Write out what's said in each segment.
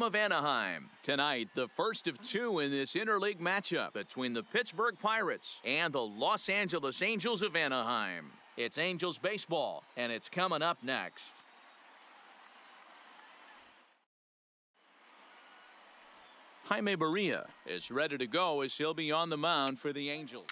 of Anaheim. Tonight, the first of two in this interleague matchup between the Pittsburgh Pirates and the Los Angeles Angels of Anaheim. It's Angels baseball, and it's coming up next. Jaime Barria is ready to go as he'll be on the mound for the Angels.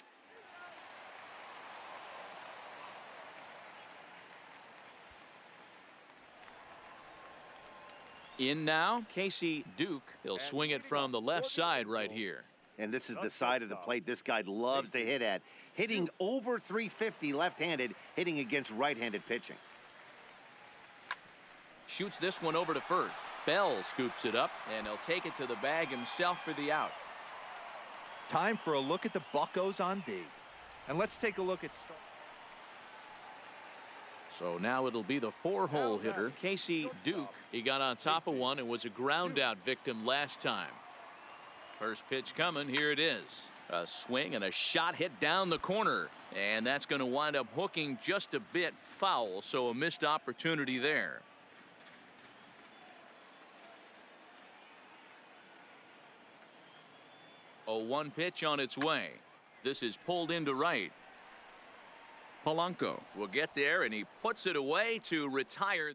In now, Casey Duke. He'll swing it from the left side right here. And this is the side of the plate this guy loves to hit at. Hitting over 350 left-handed, hitting against right-handed pitching. Shoots this one over to first. Bell scoops it up, and he'll take it to the bag himself for the out. Time for a look at the Buccos on D. And let's take a look at... So now it'll be the four-hole hitter, Casey Duke. He got on top of one and was a ground-out victim last time. First pitch coming. Here it is. A swing and a shot hit down the corner. And that's going to wind up hooking just a bit foul, so a missed opportunity there. A 1 pitch on its way. This is pulled into right. Polanco will get there, and he puts it away to retire.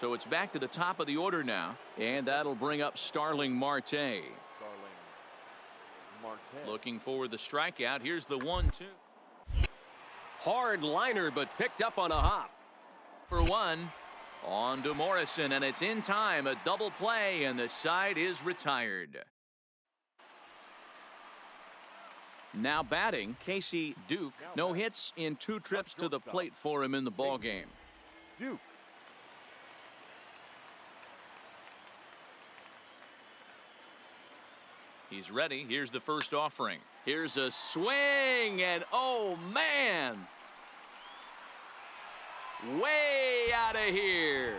So it's back to the top of the order now, and that'll bring up Starling Marte. Looking for the strikeout. Here's the 1-2. Hard liner, but picked up on a hop. For one, on to Morrison, and it's in time. A double play, and the side is retired. Now batting, Casey Duke. No hits in 2 trips to the plate for him in the ball game. Duke. He's ready. Here's the first offering. Here's a swing, and oh man, way out of here.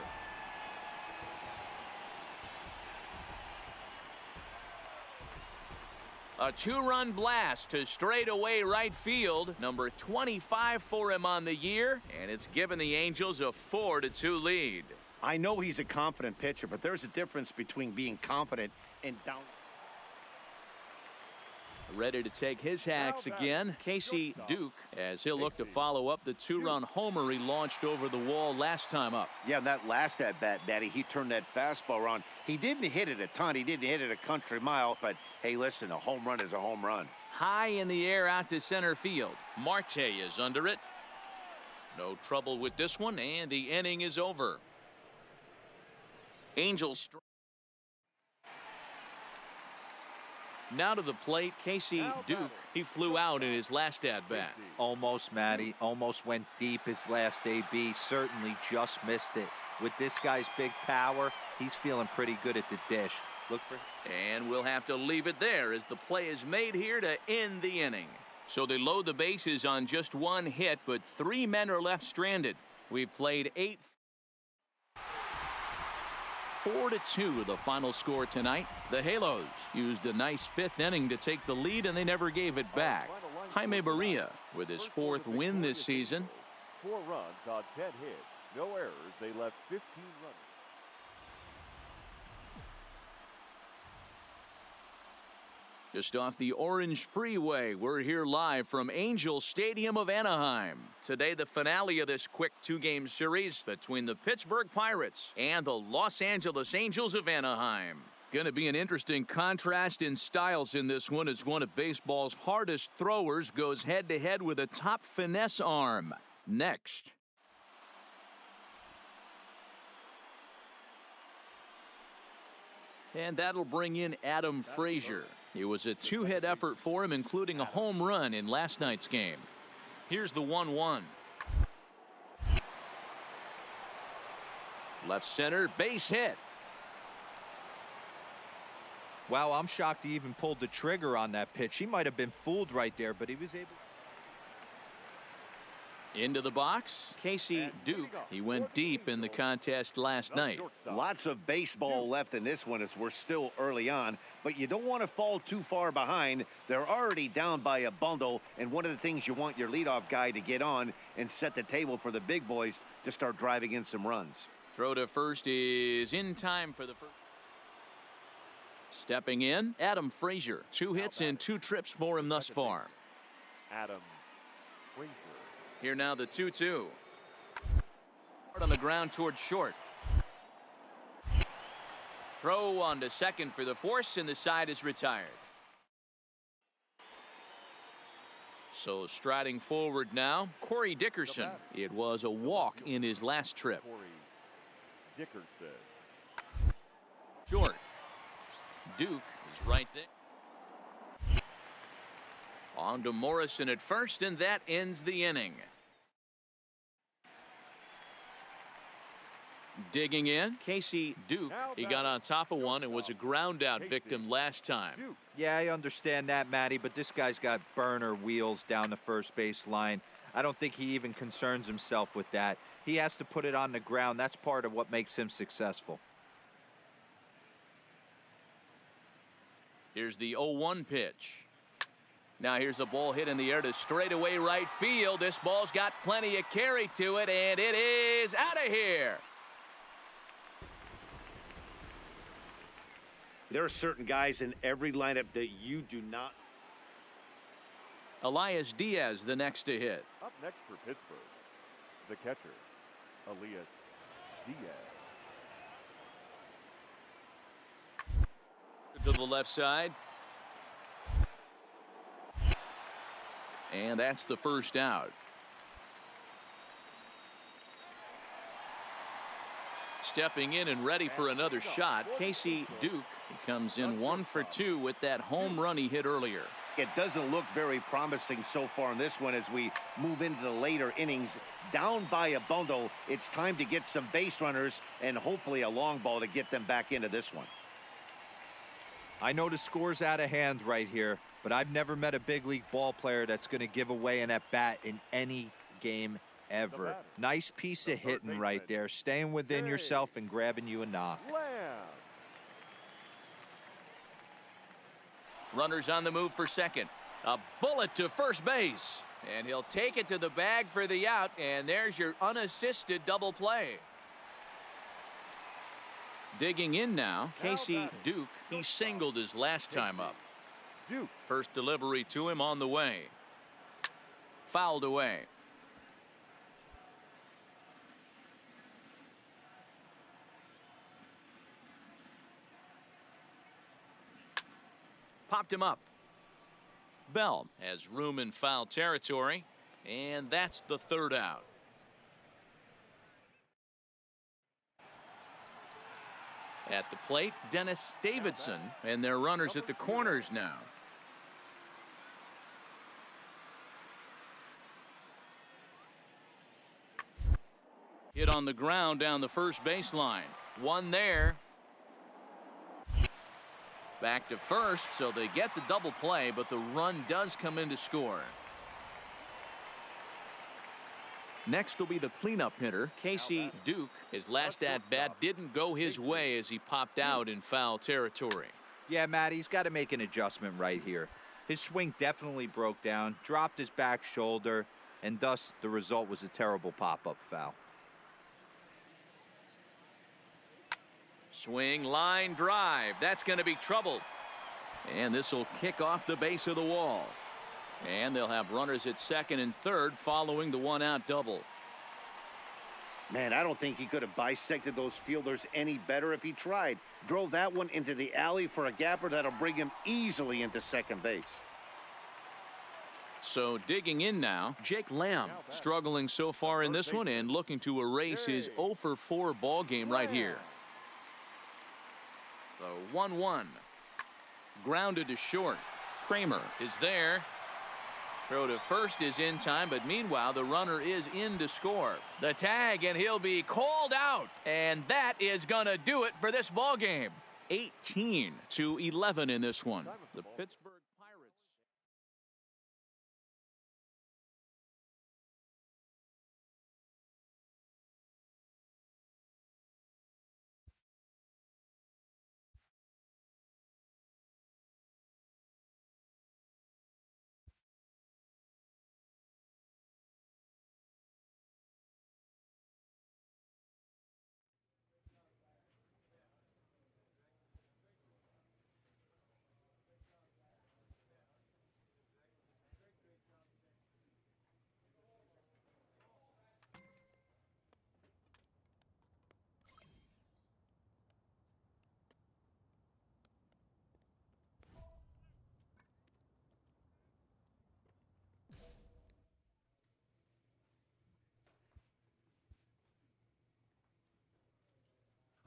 A 2-run blast to straightaway right field. Number 25 for him on the year, and it's given the Angels a 4-2 lead. I know he's a confident pitcher, but there's a difference between being confident and down. Ready to take his hacks again, Casey Duke, as he'll look to follow up the 2-run homer he launched over the wall last time up. Yeah, that last at-bat, Daddy, he turned that fastball around. He didn't hit it a ton. He didn't hit it a country mile. But, hey, listen, a home run is a home run. High in the air out to center field. Marte is under it. No trouble with this one, and the inning is over. Angels. Now to the plate, Casey Duke. He flew out in his last at-bat. Almost, Matty. Almost went deep his last AB. Certainly just missed it. With this guy's big power, he's feeling pretty good at the dish. Look for... And we'll have to leave it there as the play is made here to end the inning. So they load the bases on just 1 hit, but 3 men are left stranded. We've played 8. 4-2 the final score tonight. The Halos used a nice 5th inning to take the lead, and they never gave it back. Jaime Barria with his 4th win this season. 4 runs on 10 hits. No errors. They left 15 runners. Just off the Orange Freeway, we're here live from Angel Stadium of Anaheim. Today, the finale of this quick 2-game series between the Pittsburgh Pirates and the Los Angeles Angels of Anaheim. Going to be an interesting contrast in styles in this one as one of baseball's hardest throwers goes head-to-head with a top finesse arm. Next. And that'll bring in Adam Frazier. It was a 2-hit effort for him, including a home run in last night's game. Here's the 1-1. Left center, base hit. Wow, I'm shocked he even pulled the trigger on that pitch. He might have been fooled right there, but he was able... Into the box, Casey Duke. He went deep in the contest last night. Lots of baseball left in this one as we're still early on, but you don't want to fall too far behind. They're already down by a bundle, and one of the things you want your leadoff guy to get on and set the table for the big boys to start driving in some runs. Throw to first is in time for the first. Stepping in, Adam Frazier. 2 hits and 2 trips for him thus far. Adam Frazier. Here now the 2-2. On the ground towards short. Throw on to second for the force, and the side is retired. So striding forward now, Corey Dickerson. It was a walk in his last trip. Corey Dickerson. Short. Duke is right there. On to Morrison at first, and that ends the inning. Digging in, Casey Duke. He got on top of one and was a ground out victim last time. Yeah, I understand that, Matty, but this guy's got burner wheels down the first base line. I don't think he even concerns himself with that. He has to put it on the ground. That's part of what makes him successful. Here's the 0-1 pitch. Now here's a ball hit in the air to straightaway right field. This ball's got plenty of carry to it, and it is out of here. There are certain guys in every lineup that you do not. Elias Diaz the next to hit. Up next for Pittsburgh, the catcher, Elias Diaz. To the left side. And that's the first out. Stepping in and ready for another shot, Casey Duke. He comes in 1 for 2 with that home run he hit earlier. It doesn't look very promising so far in this one as we move into the later innings. Down by a bundle, it's time to get some base runners and hopefully a long ball to get them back into this one. I know the score's out of hand right here, but I've never met a big league ball player that's going to give away an at-bat in any game ever. Nice piece of hitting right there, staying within yourself and grabbing you a knock. Runners on the move for second. A bullet to first base. And he'll take it to the bag for the out, and there's your unassisted double play. Digging in now, Casey Duke. He singled his last time up. First delivery to him on the way. Fouled away. Popped him up. Bell has room in foul territory, and that's the third out. At the plate, Dennis Davidson, and their runners at the corners now. Hit on the ground down the first baseline. One there. Back to first, so they get the double play, but the run does come in to score. Next will be the cleanup hitter, Casey Duke. His last at-bat didn't go his way as he popped out in foul territory. Yeah, Matt, he's got to make an adjustment right here. His swing definitely broke down, dropped his back shoulder, and thus the result was a terrible pop-up foul. Swing, line, drive. That's going to be trouble. And this will kick off the base of the wall. And they'll have runners at second and third following the one-out double. Man, I don't think he could have bisected those fielders any better if he tried. Drove that one into the alley for a gapper that'll bring him easily into second base. So digging in now, Jake Lamb struggling so far in this one and looking to erase his 0 for 4 ball game right here. The 1-1. Grounded to short. Kramer is there. Throw to first is in time, but meanwhile the runner is in to score. The tag, and he'll be called out, and that is gonna do it for this ball game. 18-11 in this one. The Pittsburgh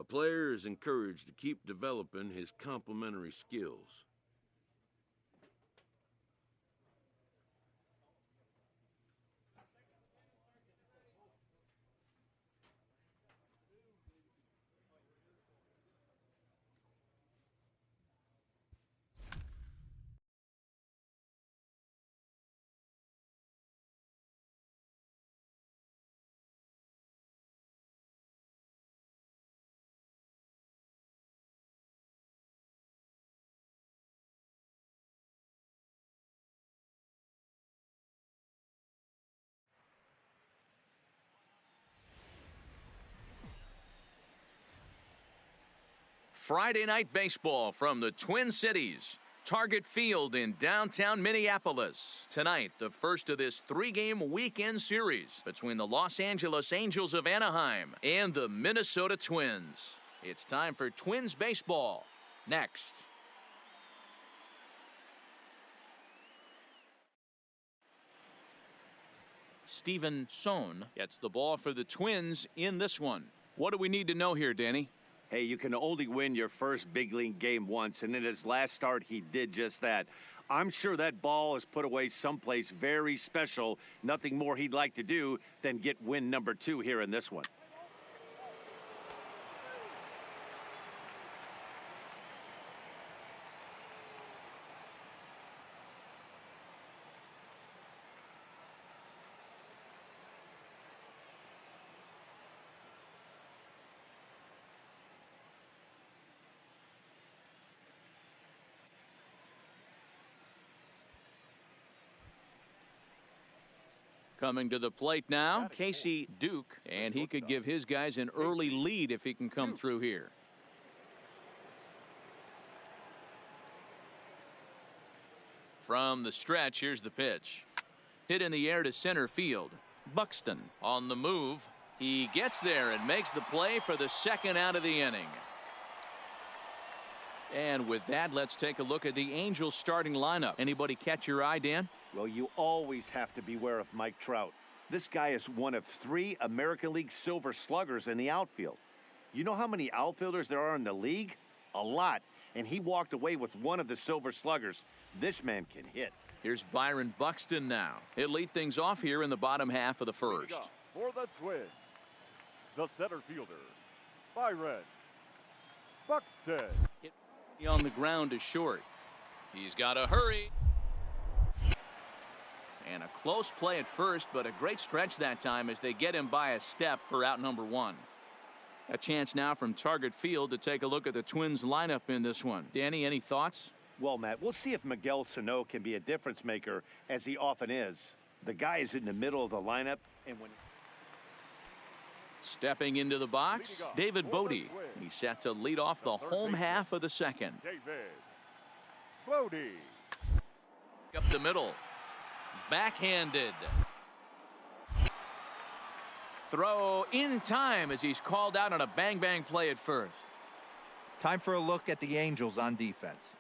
player is encouraged to keep developing his complementary skills. Friday night baseball from the Twin Cities. Target Field in downtown Minneapolis. Tonight, the first of this three-game weekend series between the Los Angeles Angels of Anaheim and the Minnesota Twins. It's time for Twins baseball. Next. Steven Sohn gets the ball for the Twins in this one. What do we need to know here, Danny? Hey, you can only win your first big league game once, and in his last start, he did just that. I'm sure that ball is put away someplace very special. Nothing more he'd like to do than get win number 2 here in this one. Coming to the plate now, Casey Duke, and he could give his guys an early lead if he can come through here. From the stretch, here's the pitch. Hit in the air to center field. Buxton on the move. He gets there and makes the play for the second out of the inning. And with that, let's take a look at the Angels starting lineup. Anybody catch your eye, Dan? Well, you always have to beware of Mike Trout. This guy is one of 3 American League Silver Sluggers in the outfield. You know how many outfielders there are in the league? A lot. And he walked away with one of the Silver Sluggers. This man can hit. Here's Byron Buxton now. He'll lead things off here in the bottom half of the first. For the Twins, the center fielder, Byron Buxton. Hit on the ground is short. He's got to hurry. And a close play at first, but a great stretch that time as they get him by a step for out number 1. A chance now from Target Field to take a look at the Twins lineup in this one. Danny, any thoughts? Well, Matt, we'll see if Miguel Sano can be a difference maker, as he often is. The guy is in the middle of the lineup, and when stepping into the box, David Bodie. He's set to lead off the home half of the second. David Bodie. Up the middle. Backhanded. Throw in time as he's called out on a bang-bang play at first. Time for a look at the Angels on defense.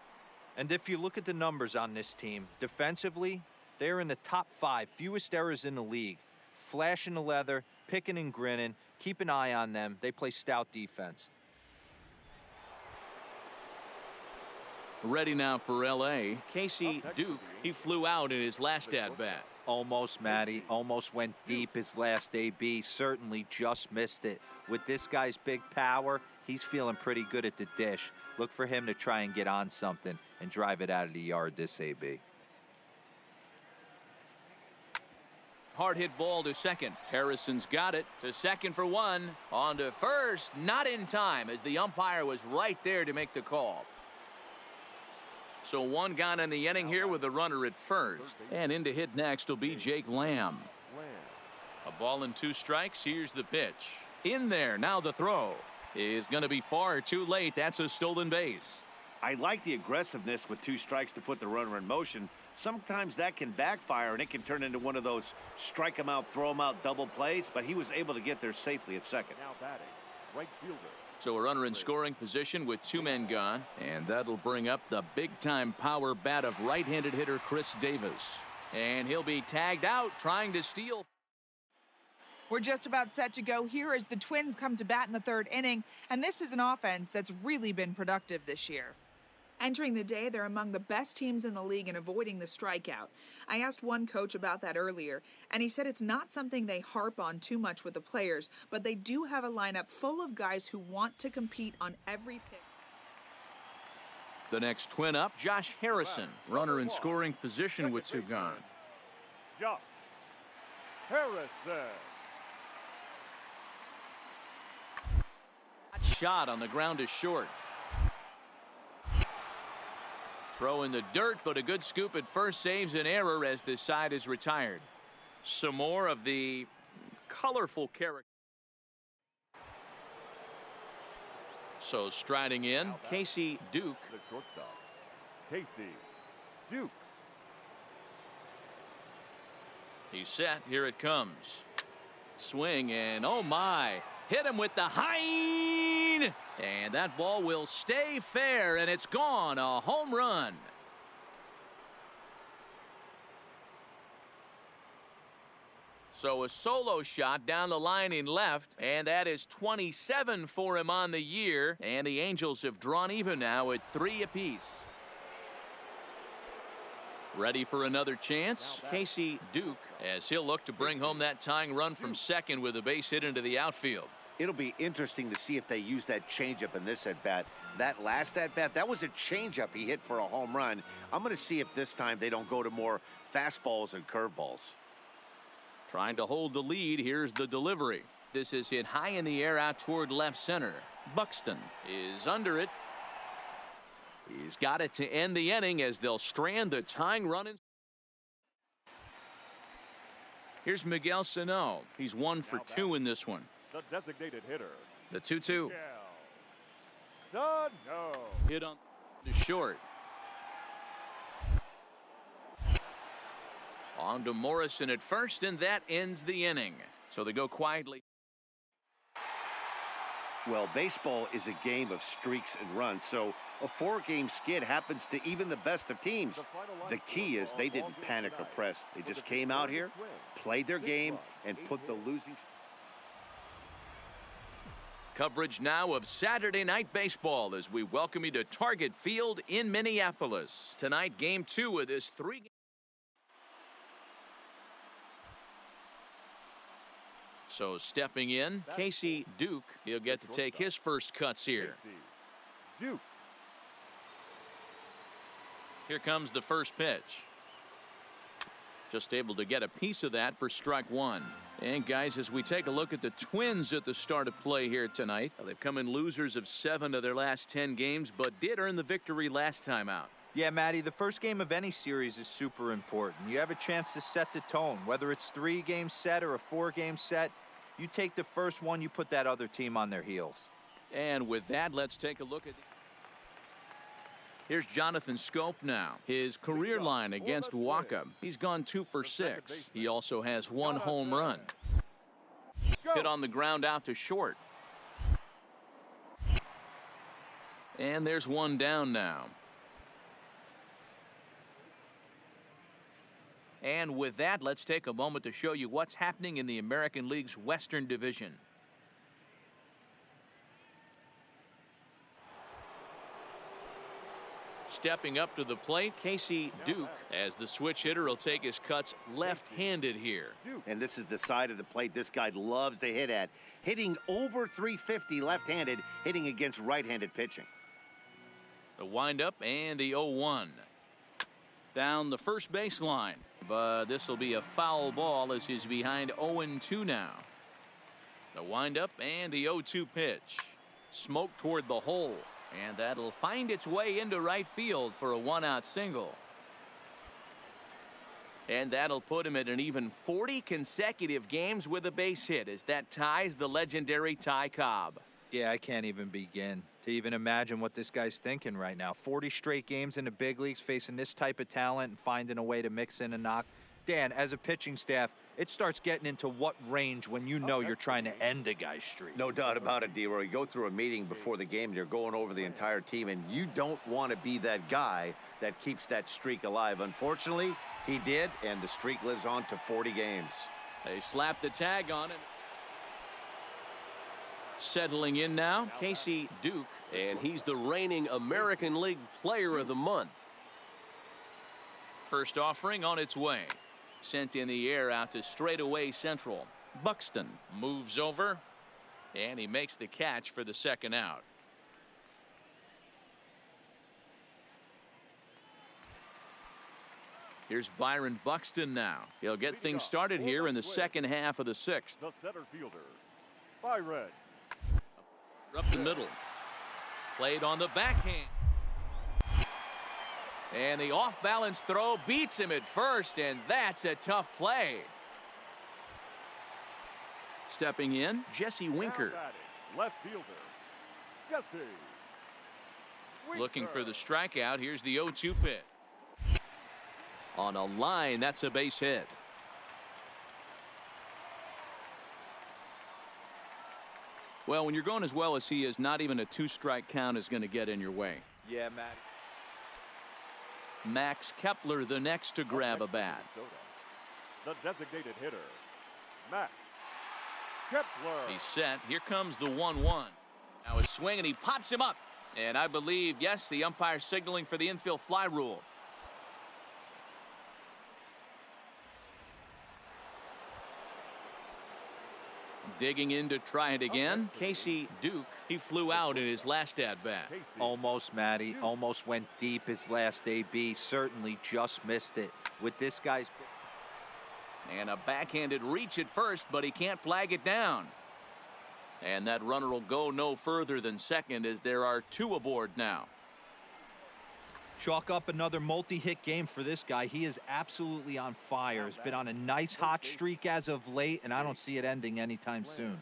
And if you look at the numbers on this team, defensively, they're in the top 5 fewest errors in the league. Flashing the leather, picking and grinning. Keep an eye on them. They play stout defense. Ready now for L.A. Casey Duke. He flew out in his last at-bat. Almost, Matty. Almost went deep his last AB. Certainly just missed it. With this guy's big power, he's feeling pretty good at the dish. Look for him to try and get on something and drive it out of the yard this AB. Hard hit ball to second. Harrison's got it to second for 1. On to first. Not in time as the umpire was right there to make the call. So 1 gone in the inning here with the runner at first. And in to hit next will be Jake Lamb. A ball and 2 strikes. Here's the pitch. In there. Now the throw is going to be far too late. That's a stolen base. I like the aggressiveness with 2 strikes to put the runner in motion. Sometimes that can backfire, and it can turn into one of those strike him out, throw him out double plays, but he was able to get there safely at second. Now batting, right fielder. So a runner in scoring position with 2 men gone, and that'll bring up the big-time power bat of right-handed hitter Chris Davis. And he'll be tagged out trying to steal. We're just about set to go here as the Twins come to bat in the third inning, and this is an offense that's really been productive this year. Entering the day, they're among the best teams in the league in avoiding the strikeout. I asked one coach about that earlier, and he said it's not something they harp on too much with the players, but they do have a lineup full of guys who want to compete on every pitch. The next Twin up, Josh Harrison, runner in scoring position with two gone. Josh Harrison. Shot on the ground is short. Throw in the dirt, but a good scoop at first saves an error as this side is retired. Some more of the colorful character. So striding in, Casey Duke. The shortstop, Casey Duke. He's set. Here it comes. Swing and oh my. Hit him with the hind. And that ball will stay fair, and it's gone. A home run. So a solo shot down the line in left, and that is 27 for him on the year. And the Angels have drawn even now at 3 apiece. Ready for another chance, Casey Duke, as he'll look to bring home that tying run from second with a base hit into the outfield. It'll be interesting to see if they use that changeup in this at-bat. That last at-bat, that was a changeup he hit for a home run. I'm going to see if this time they don't go to more fastballs and curveballs. Trying to hold the lead. Here's the delivery. This is hit high in the air out toward left center. Buxton is under it. He's got it to end the inning as they'll strand the tying run. Here's Miguel Sano. He's 1 for 2 in this one. The designated hitter. The 2-2. Sano. Hit on the short. On to Morrison at first, and that ends the inning. So they go quietly. Well, baseball is a game of streaks and runs, so a 4-game skid happens to even the best of teams. The key is they didn't panic or press. They just came out here, played their game, and put the losing. Coverage now of Saturday Night Baseball as we welcome you to Target Field in Minneapolis. Tonight, Game 2 of this 3-game. So stepping in, Casey Duke. He'll get to take his first cuts here. Duke. Here comes the first pitch. Just able to get a piece of that for strike one. And guys, as we take a look at the Twins at the start of play here tonight, they've come in losers of 7 of their last 10 games, but did earn the victory last time out. Yeah, Matty, the first game of any series is super important. You have a chance to set the tone, whether it's 3-game set or a 4-game set. You take the first one, you put that other team on their heels. And with that, let's take a look at. Here's Jonathan Scope now. His career line against Waka. He's gone 2 for 6. He also has 1 home run. Hit on the ground out to short. And there's 1 down now. And with that, let's take a moment to show you what's happening in the American League's Western Division. Stepping up to the plate, Casey Duke, as the switch hitter will take his cuts left-handed here. And this is the side of the plate this guy loves to hit at. Hitting over 350 left-handed, hitting against right-handed pitching. The windup and the 0-1. Down the first baseline. But this will be a foul ball as he's behind 0-2 now. The windup and the 0-2 pitch. Smoke toward the hole. And that'll find its way into right field for a 1-out single. And that'll put him at an even 40 consecutive games with a base hit as that ties the legendary Ty Cobb. Yeah, I can't even begin to even imagine what this guy's thinking right now. 40 straight games in the big leagues facing this type of talent and finding a way to mix in a knock. Dan, as a pitching staff, it starts getting into what range when you know you're trying to end a guy's streak. No doubt about it, D-Roy. You go through a meeting before the game, and you're going over the entire team, and you don't want to be that guy that keeps that streak alive. Unfortunately, he did, and the streak lives on to 40 games. They slapped the tag on it. Settling in now, Casey Duke. And he's the reigning American League Player of the Month. First offering on its way. Sent in the air out to straightaway central. Buxton moves over, and he makes the catch for the second out. Here's Byron Buxton now. He'll get things started here in the second half of the sixth. The center fielder, Byron. Up the middle. Played on the backhand. And the off-balance throw beats him at first, and that's a tough play. Stepping in, Jesse Winker. Left fielder, Jesse Winker. Looking for the strikeout. Here's the 0-2 pitch. On a line, that's a base hit. Well, when you're going as well as he is, not even a 2-strike count is going to get in your way. Yeah, Matt. Max Kepler, the next to grab a bat. The designated hitter, Max Kepler. He's set. Here comes the 1-1. Now a swing, and he pops him up. And I believe, yes, the umpire signaling for the infield fly rule. Digging in to try it again, Casey Duke. He flew out in his last at-bat. Almost, Matty. Almost went deep his last AB. Certainly just missed it. With this guy's... And a backhanded reach at first, but he can't flag it down. And that runner will go no further than second as there are 2 aboard now. Chalk up another multi-hit game for this guy. He is absolutely on fire. Has been on a nice hot streak as of late, and I don't see it ending anytime soon.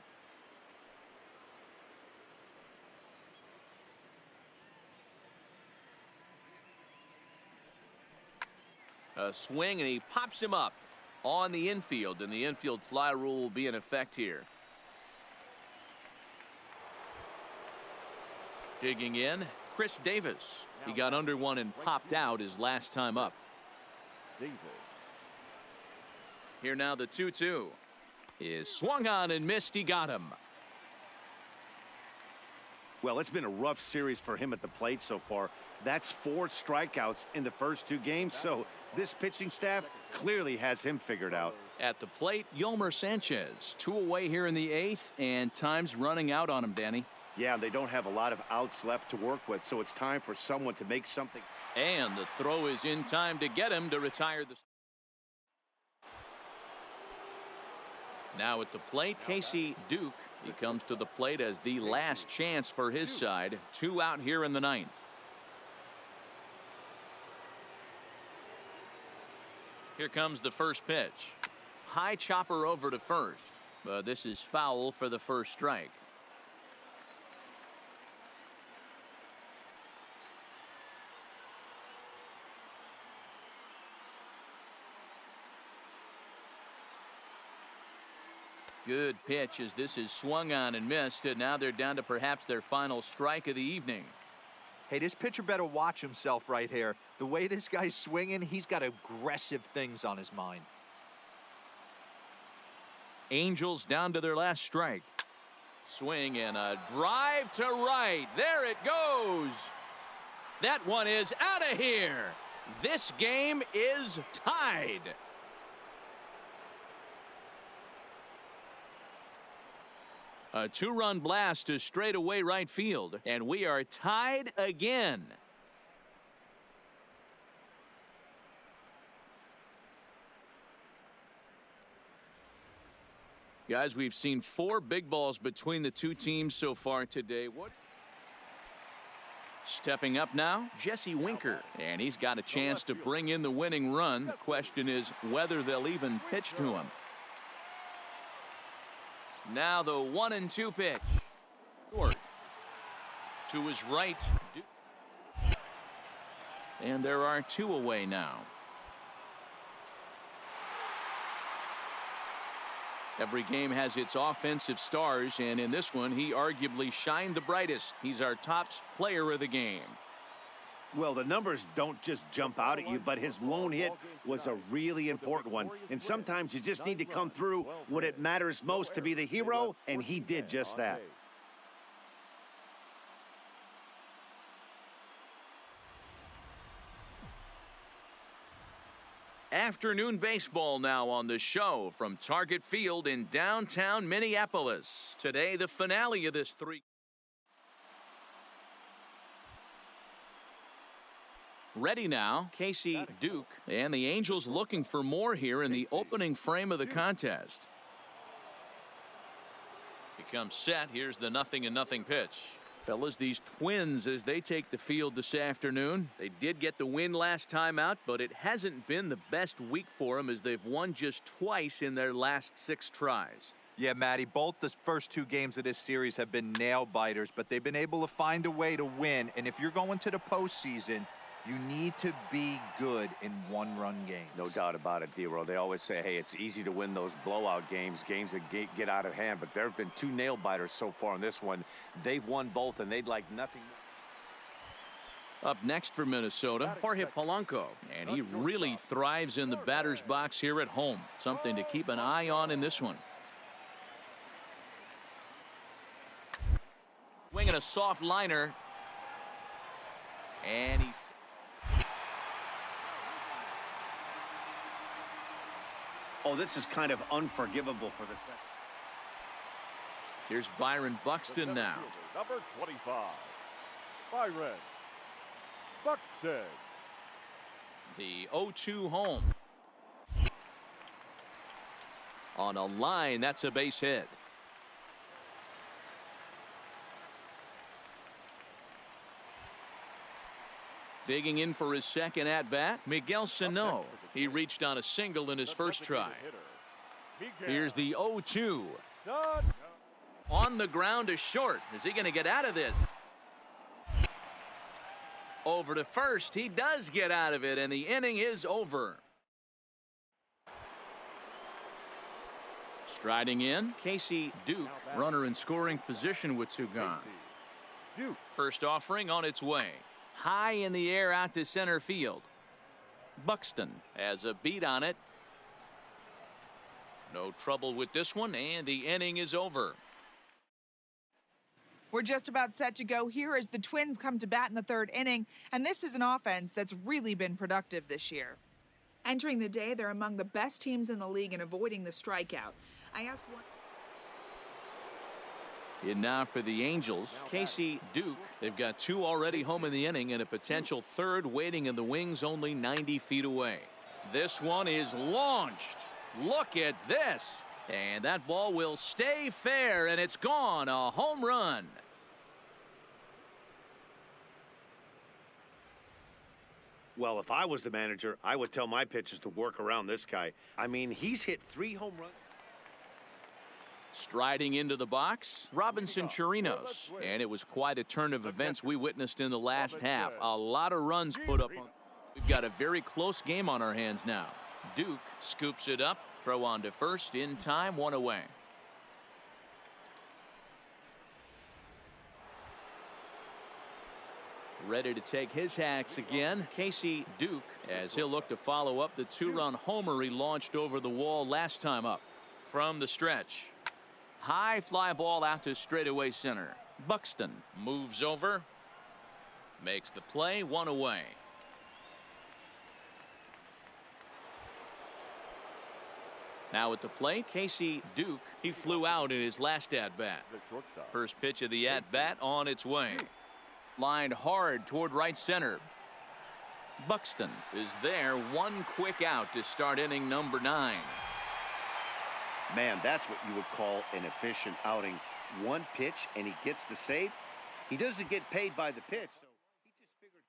A swing, and he pops him up on the infield, and the infield fly rule will be in effect here. Digging in, Chris Davis. He got under one and popped out his last time up. Davis. Here now the 2-2 is swung on and missed. He got him. Well, it's been a rough series for him at the plate so far. That's 4 strikeouts in the first 2 games, so this pitching staff clearly has him figured out. At the plate, Yolmer Sanchez. 2 away here in the 8th, and time's running out on him, Danny. Yeah, they don't have a lot of outs left to work with, so it's time for someone to make something. And the throw is in time to get him to retire the... Now at the plate, Casey Duke. He comes to the plate as the last chance for his side. 2 out here in the 9th. Here comes the first pitch. High chopper over to first. But this is foul for the first strike. Good pitch as this is swung on and missed, and now they're down to perhaps their final strike of the evening. Hey, this pitcher better watch himself right here. The way this guy's swinging, he's got aggressive things on his mind. Angels down to their last strike. Swing and a drive to right. There it goes. That one is out of here. This game is tied. A 2-run blast to straightaway right field, and we are tied again. Guys, we've seen 4 big balls between the 2 teams so far today. Stepping up now, Jesse Winker, and he's got a chance to bring in the winning run. The question is whether they'll even pitch to him. Now the 1-2 pitch. Short. To his right. And there are 2 away now. Every game has its offensive stars, and in this one, he arguably shined the brightest. He's our top player of the game. Well, the numbers don't just jump out at you, but his lone hit was a really important one. And sometimes you just need to come through when it matters most to be the hero, and he did just that. Afternoon baseball now on the show from Target Field in downtown Minneapolis. Today, the finale of this Ready now, Casey Duke, and the Angels looking for more here in the opening frame of the contest. Becomes set. Here's the 0-0 pitch. Fellas, these Twins, as they take the field this afternoon, they did get the win last time out, but it hasn't been the best week for them as they've won just twice in their last 6 tries. Yeah, Matty, both the first 2 games of this series have been nail-biters, but they've been able to find a way to win. And if you're going to the postseason, you need to be good in one-run games. No doubt about it, D-Roll. They always say, hey, it's easy to win those blowout games that get out of hand. But there have been 2 nail-biters so far in this one. They've won both, and they'd like nothing. Up next for Minnesota, Jorge Polanco. And he really thrives in the batter's box here at home. Something to keep an eye on in this one. Swinging a soft liner. And he's... Oh, this is kind of unforgivable for the second. Here's Byron Buxton now. Number 25, Byron Buxton. The 0-2 home. On a line, that's a base hit. Digging in for his second at-bat, Miguel Sano. He reached on a single in his first try. Here's the 0-2. On the ground to short. Is he going to get out of this? Over to first. He does get out of it, and the inning is over. Striding in, Casey Duke. Runner in scoring position with 2 gone. First offering on its way. High in the air out to center field. Buxton has a beat on it. No trouble with this one, and the inning is over. We're just about set to go here as the Twins come to bat in the 3rd inning, and this is an offense that's really been productive this year. Entering the day, they're among the best teams in the league in avoiding the strikeout. I asked one. And now for the Angels, Casey Duke. They've got 2 already home in the inning and a potential 3rd waiting in the wings only 90 feet away. This one is launched. Look at this. And that ball will stay fair, and it's gone. A home run. Well, if I was the manager, I would tell my pitchers to work around this guy. I mean, he's hit 3 home runs. Striding into the box, Robinson Chirinos. And it was quite a turn of events we witnessed in the last half. A lot of runs put up. We've got a very close game on our hands now. Duke scoops it up. Throw on to first in time. 1 away. Ready to take his hacks again, Casey Duke, as he'll look to follow up the 2-run homer he launched over the wall last time up. From the stretch. High fly ball out to straightaway center. Buxton moves over. Makes the play. 1 away. Now at the plate, Casey Duke. He flew out in his last at-bat. First pitch of the at-bat on its way. Lined hard toward right center. Buxton is there. 1 quick out to start inning number 9. Man, that's what you would call an efficient outing. 1 pitch, and he gets the save. He doesn't get paid by the pitch. So he just figured.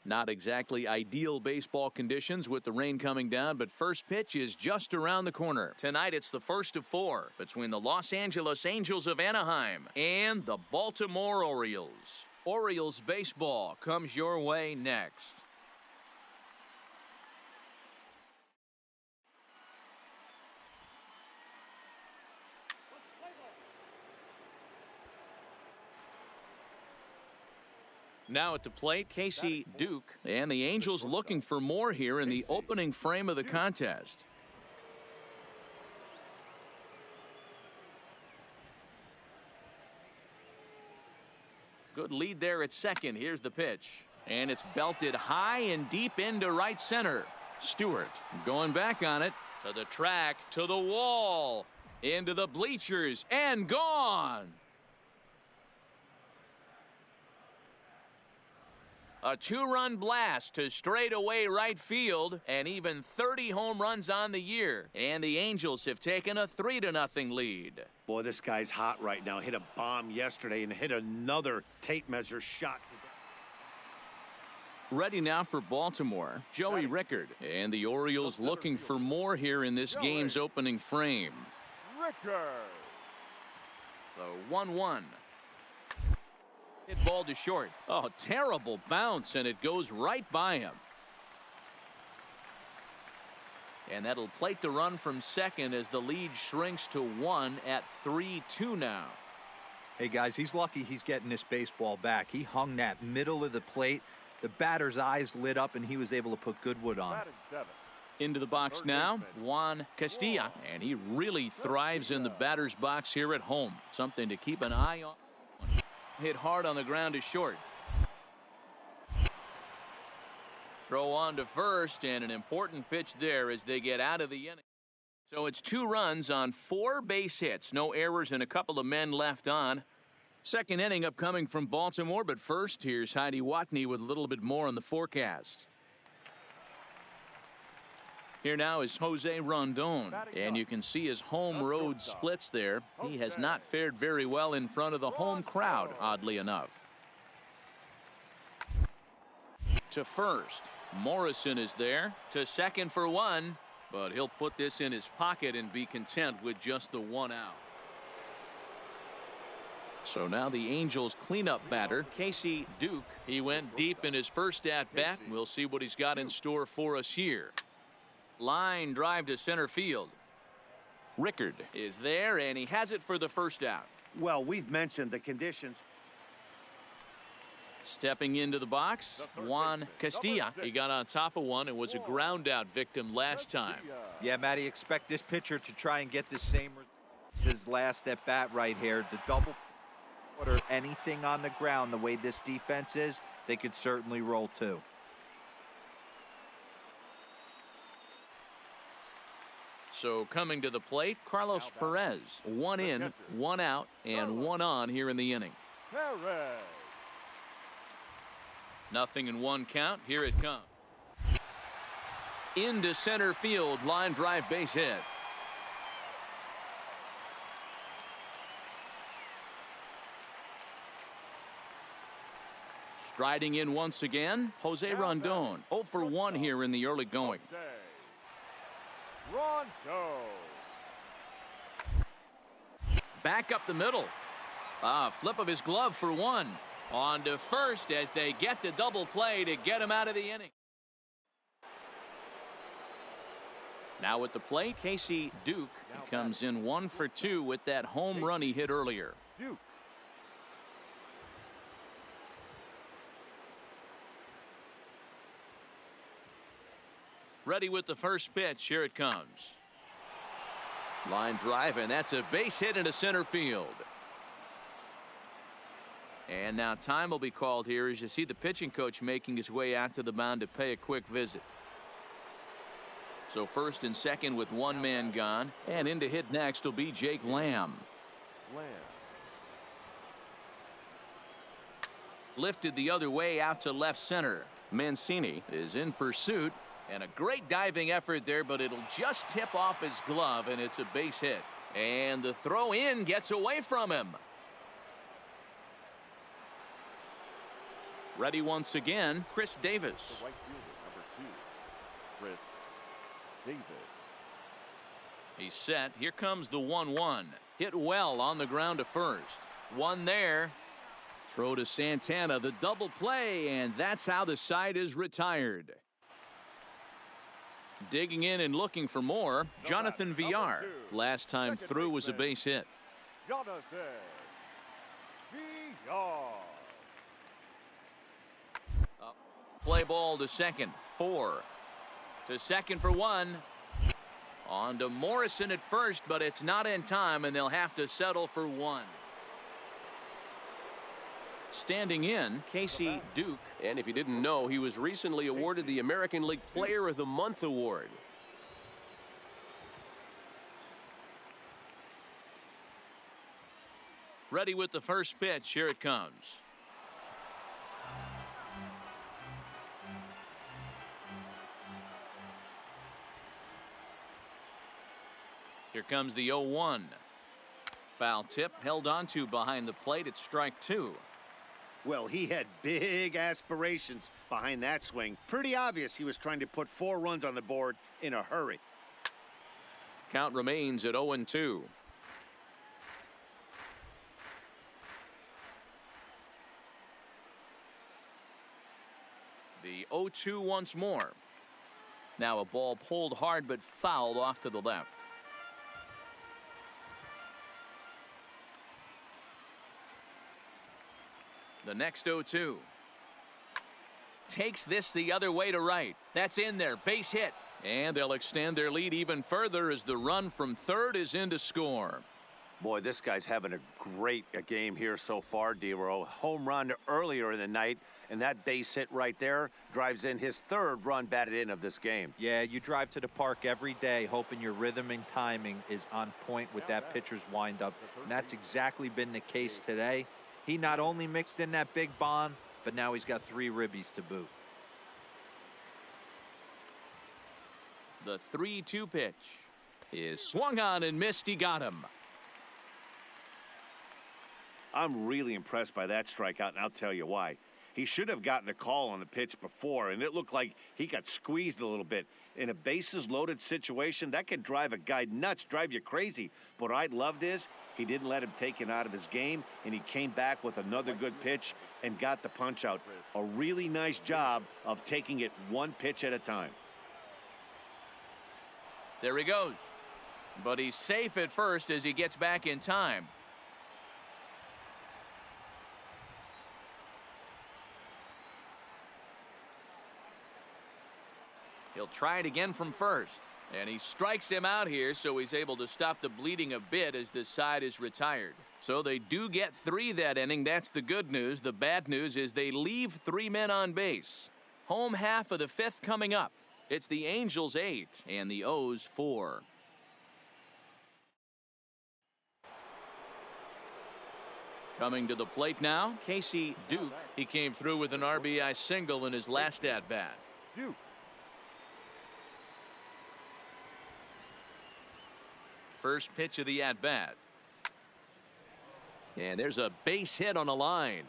Not exactly ideal baseball conditions with the rain coming down, but first pitch is just around the corner. Tonight it's the first of 4 between the Los Angeles Angels of Anaheim and the Baltimore Orioles. Orioles baseball comes your way next. Now at the plate, Casey Duke, and the Angels looking for more here in the opening frame of the contest. Good lead there at second. Here's the pitch, and it's belted high and deep into right center. Stewart going back on it, to the track, to the wall, into the bleachers, and gone. A 2-run blast to straightaway right field, and even 30 home runs on the year. And the Angels have taken a 3-0 lead. Boy, this guy's hot right now. Hit a bomb yesterday and hit another tape measure shot today. Ready now for Baltimore, Joey Rickard. And the Orioles looking for more here in this game's opening frame. Rickard. The 1-1. Hit ball to short. Oh, terrible bounce, and it goes right by him. And that'll plate the run from second as the lead shrinks to 1 at 3-2 now. Hey, guys, he's lucky he's getting this baseball back. He hung that middle of the plate. The batter's eyes lit up, and he was able to put Goodwood on. Into the box now, Juan Castilla, and he really thrives in the batter's box here at home. Something to keep an eye on. Hit hard on the ground to short. Throw on to first, and an important pitch there as they get out of the inning. So it's 2 runs on 4 base hits. No errors and a couple of men left on. Second inning upcoming from Baltimore, but first, here's Heidi Watney with a little bit more on the forecast. Here now is Jose Rondon, and you can see his home road splits there. He has not fared very well in front of the home crowd, oddly enough. To first, Morrison is there. To second for 1, but he'll put this in his pocket and be content with just the 1 out. So now the Angels cleanup batter, Casey Duke. He went deep in his first at-bat. We'll see what he's got in store for us here. Line drive to center field. Rickard is there, and he has it for the first out. Well, we've mentioned the conditions. Stepping into the box, Juan Castilla. He got on top of one and was a ground out victim last time. Yeah, Matty, expect this pitcher to try and get the same as his last at bat right here. The double or anything on the ground, the way this defense is, they could certainly roll too. So coming to the plate, Carlos Perez. 1 in, 1 out, and 1 on here in the inning. Nothing in 1 count. Here it comes. Into center field, line drive base hit. Striding in once again, Jose Rondon. 0 for 1 here in the early going. Rondo. Back up the middle. Flip of his glove for 1. On to first as they get the double play to get him out of the inning. Now at the plate, Casey Duke. He comes in 1 for 2 with that home run he hit earlier. Duke. Ready with the first pitch. Here it comes. Line drive, and that's a base hit into center field. And now time will be called here as you see the pitching coach making his way out to the mound to pay a quick visit. So first and second with 1 man gone, and in to hit next will be Jake Lamb. Lifted the other way out to left center. Mancini is in pursuit. And a great diving effort there, but it'll just tip off his glove, and it's a base hit. And the throw in gets away from him. Ready once again, Chris Davis. The right fielder, number 2, Chris Davis. He's set. Here comes the 1-1. Hit well on the ground to first. One there. Throw to Santana, the double play, and that's how the side is retired. Digging in and looking for more, Jonathan Villar. Last time through was a base hit. Jonathan Villar. Play ball to second. 4. To second for 1. On to Morrison at first, but it's not in time, and they'll have to settle for 1. Standing in, Casey Duke. And if you didn't know, he was recently awarded the American League Player of the Month award. Ready with the first pitch. Here it comes. Here comes the 0-1. Foul tip held onto behind the plate at strike 2. Well, he had big aspirations behind that swing. Pretty obvious he was trying to put 4 runs on the board in a hurry. Count remains at 0-2. The 0-2 once more. Now a ball pulled hard but fouled off to the left. The next 0-2. Takes this the other way to right. That's in there. Base hit. And they'll extend their lead even further as the run from third is in to score. Boy, this guy's having a great game here so far, D-Row. Home run earlier in the night, and that base hit right there drives in his 3rd run batted in of this game. Yeah, you drive to the park every day hoping your rhythm and timing is on point with that pitcher's windup, and that's exactly been the case today. He not only mixed in that big bomb, but now he's got 3 ribbies to boot. The 3-2 pitch is swung on and missed. He got him. I'm really impressed by that strikeout, and I'll tell you why. He should have gotten a call on the pitch before, and it looked like he got squeezed a little bit. In a bases-loaded situation, that could drive a guy nuts, drive you crazy. But what I loved is he didn't let him take it out of his game, and he came back with another good pitch and got the punch out. A really nice job of taking it 1 pitch at a time. There he goes. But he's safe at first as he gets back in time. He'll try it again from first. And he strikes him out here, so he's able to stop the bleeding a bit as the side is retired. So they do get 3 that inning. That's the good news. The bad news is they leave 3 men on base. Home half of the 5th coming up. It's the Angels 8 and the O's 4. Coming to the plate now, Casey Duke. He came through with an RBI single in his last at-bat. Duke. First pitch of the at-bat. And there's a base hit on a line.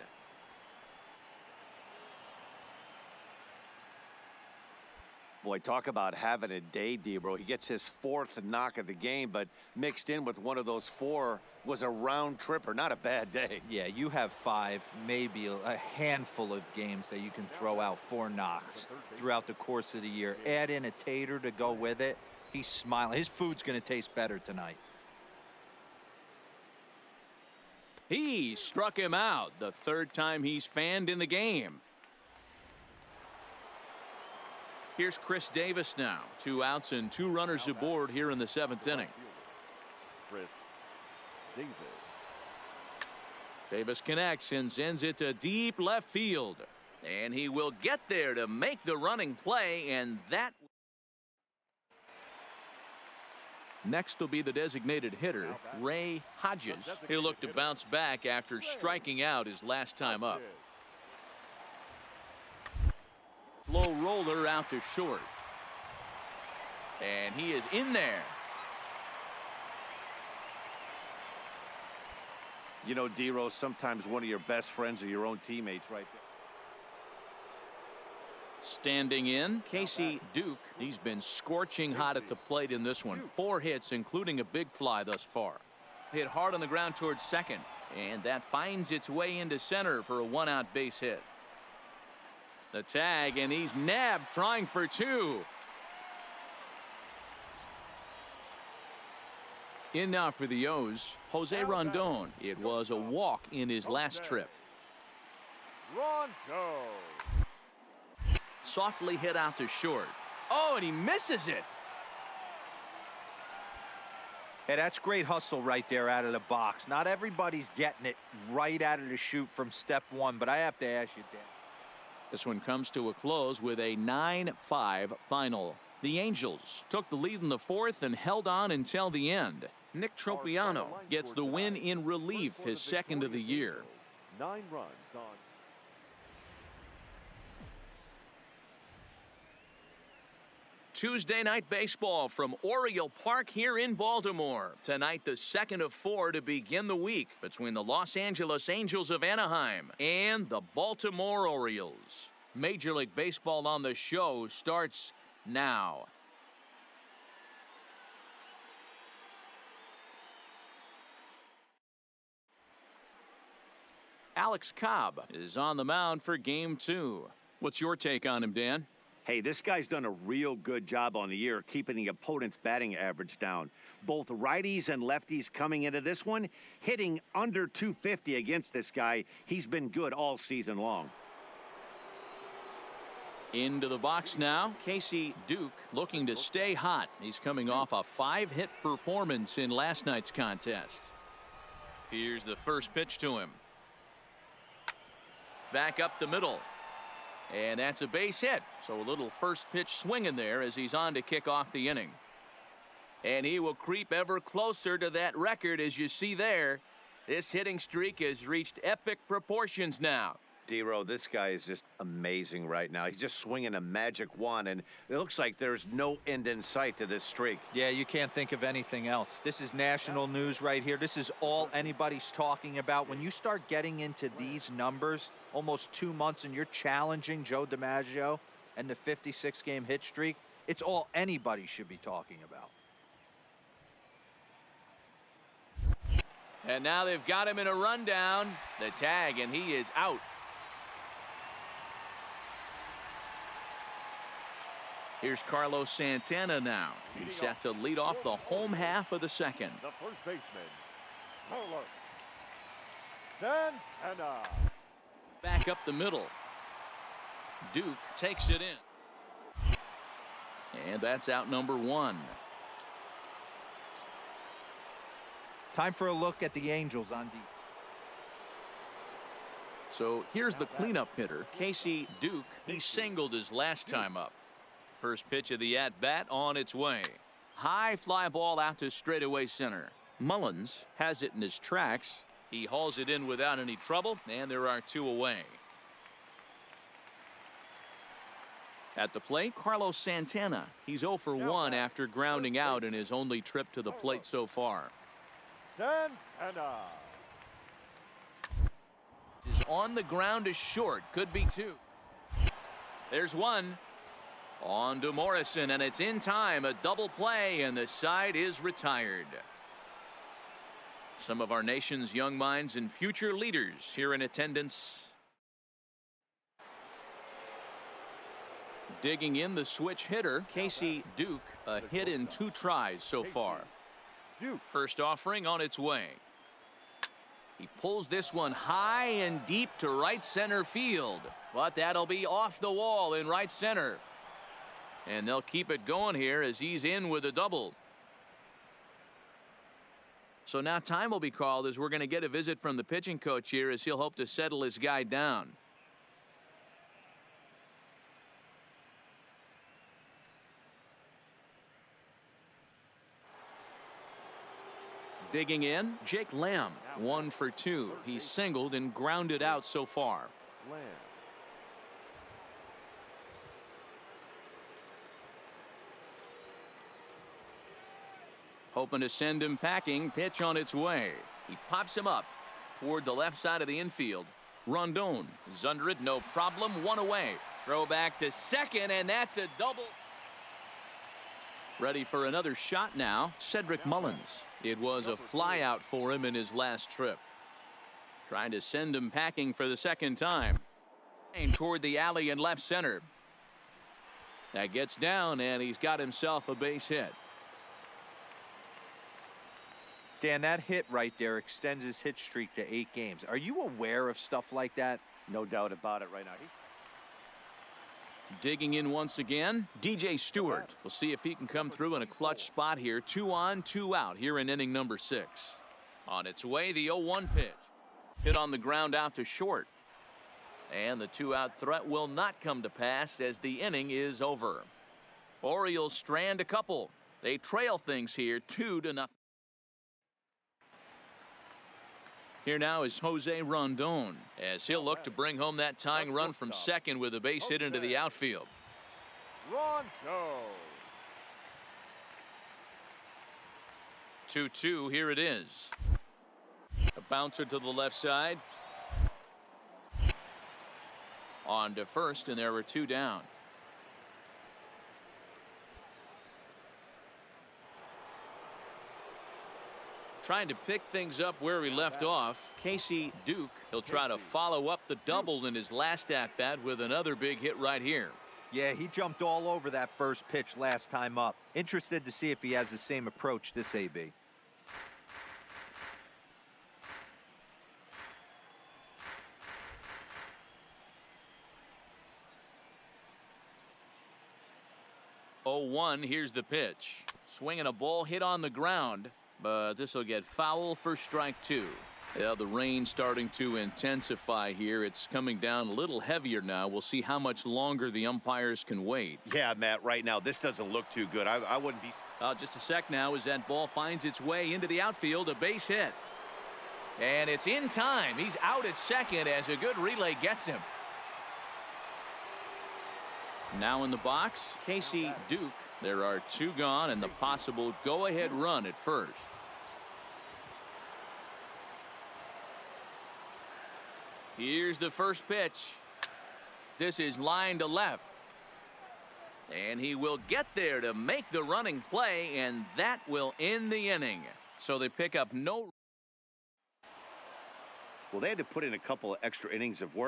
Boy, talk about having a day, D-Bro. He gets his 4th knock of the game, but mixed in with one of those 4 was a round tripper. Not a bad day. Yeah, you have 5, maybe a handful of games that you can throw out 4 knocks throughout the course of the year. Add in a tater to go with it. He's smiling. His food's going to taste better tonight. He struck him out, the 3rd time he's fanned in the game. Here's Chris Davis now. 2 outs and 2 runners aboard here in the 7th inning. Chris Davis. Davis connects and sends it to deep left field. And he will get there to make the running play, and that... Next will be the designated hitter, Ray Hodges. He'll look to bounce back after striking out his last time up. Low roller out to short. And he is in there. You know, D-Rose, sometimes one of your best friends are your own teammates right Standing in, Casey Duke. He's been scorching hot at the plate in this one. 4 hits, including a big fly thus far. Hit hard on the ground towards second, and that finds its way into center for a 1-out base hit. The tag, and he's nabbed, trying for 2. In now for the O's, Jose Rondon. It was a walk in his last trip. Rondo. Softly hit out to short. Oh, and he misses it. Hey, that's great hustle right there out of the box. Not everybody's getting it right out of the chute from step one, but I have to ask you, Dan. This one comes to a close with a 9-5 final. The Angels took the lead in the 4th and held on until the end. Nick Tropiano gets the win in relief, his 2nd of the year. 9 runs on. Tuesday night baseball from Oriole Park here in Baltimore. Tonight, the 2nd of 4 to begin the week between the Los Angeles Angels of Anaheim and the Baltimore Orioles. Major League Baseball on the Show starts now. Alex Cobb is on the mound for Game 2. What's your take on him, Dan? Hey, this guy's done a real good job on the year keeping the opponent's batting average down. Both righties and lefties coming into this one, hitting under 250 against this guy. He's been good all season long. Into the box now, Casey Duke looking to stay hot. He's coming off a 5-hit performance in last night's contest. Here's the first pitch to him. Back up the middle. And that's a base hit. So a little first pitch swinging there as he's on to kick off the inning. And he will creep ever closer to that record, as you see there. This hitting streak has reached epic proportions now. D-Row, this guy is just amazing right now. He's just swinging a magic wand, and it looks like there's no end in sight to this streak. Yeah, you can't think of anything else. This is national news right here. This is all anybody's talking about. When you start getting into these numbers, almost 2 months, and you're challenging Joe DiMaggio and the 56-game hit streak, it's all anybody should be talking about. And now they've got him in a rundown. The tag, and he is out. Here's Carlos Santana now. He's set to lead off the home half of the 2nd. The first baseman, Carlos Santana. Back up the middle. Duke takes it in. And that's out number 1. Time for a look at the Angels on deep. So here's the cleanup hitter, Casey Duke. He singled his last time up. First pitch of the at-bat on its way. High fly ball out to straightaway center. Mullins has it in his tracks. He hauls it in without any trouble, and there are 2 away. At the plate, Carlos Santana. He's 0 for 1 after grounding out in his only trip to the plate so far. Santana Is on the ground to short. Could be 2. There's 1. On to Morrison, and it's in time. A double play, and the side is retired. Some of our nation's young minds and future leaders here in attendance. Digging in the switch hitter, Casey Duke. A hit in 2 tries so far. First offering on its way. He pulls this one high and deep to right center field. But that'll be off the wall in right center. And they'll keep it going here as he's in with a double. So now time will be called as we're going to get a visit from the pitching coach here as he'll hope to settle his guy down. Digging in, Jake Lamb, 1 for 2. He's singled and grounded out so far. Lamb. Hoping to send him packing. Pitch on its way. He pops him up toward the left side of the infield. Rondon is under it, no problem. 1 away. Throw back to second, and that's a double. Ready for another shot now, Cedric Mullins. It was a flyout for him in his last trip. Trying to send him packing for the second time. And toward the alley in left center. That gets down, and he's got himself a base hit. Dan, that hit right there extends his hit streak to 8 games. Are you aware of stuff like that? No doubt about it right now. Digging in once again, DJ Stewart. We'll see if he can come through in a clutch spot here. 2 on, 2 out here in inning number 6. On its way, the 0-1 pitch. Hit on the ground out to short. And the 2-out threat will not come to pass as the inning is over. Orioles strand a couple. They trail things here 2-0. Here now is Jose Rondon as he'll look to bring home that tying run from second with a base hit into the outfield. Rondo. 2-2, here it is. A bouncer to the left side. On to first, and there were 2 down. Trying to pick things up where he left off. Casey Duke, he'll try to follow up the double in his last at-bat with another big hit right here. Yeah, he jumped all over that first pitch last time up. Interested to see if he has the same approach this AB. Oh-1, here's the pitch. Swinging a ball hit on the ground. But this will get foul for strike 2. Yeah, the rain starting to intensify here. It's coming down a little heavier now. We'll see how much longer the umpires can wait. Yeah, Matt, right now this doesn't look too good. I wouldn't be. Just a sec now as that ball finds its way into the outfield. A base hit. And it's in time. He's out at second as a good relay gets him. Now in the box, Casey Duke. There are 2 gone and the possible go-ahead run at first. Here's the first pitch. This is line to left. And he will get there to make the running play, and that will end the inning. So they pick up no. Well, they had to put in a couple of extra innings of work.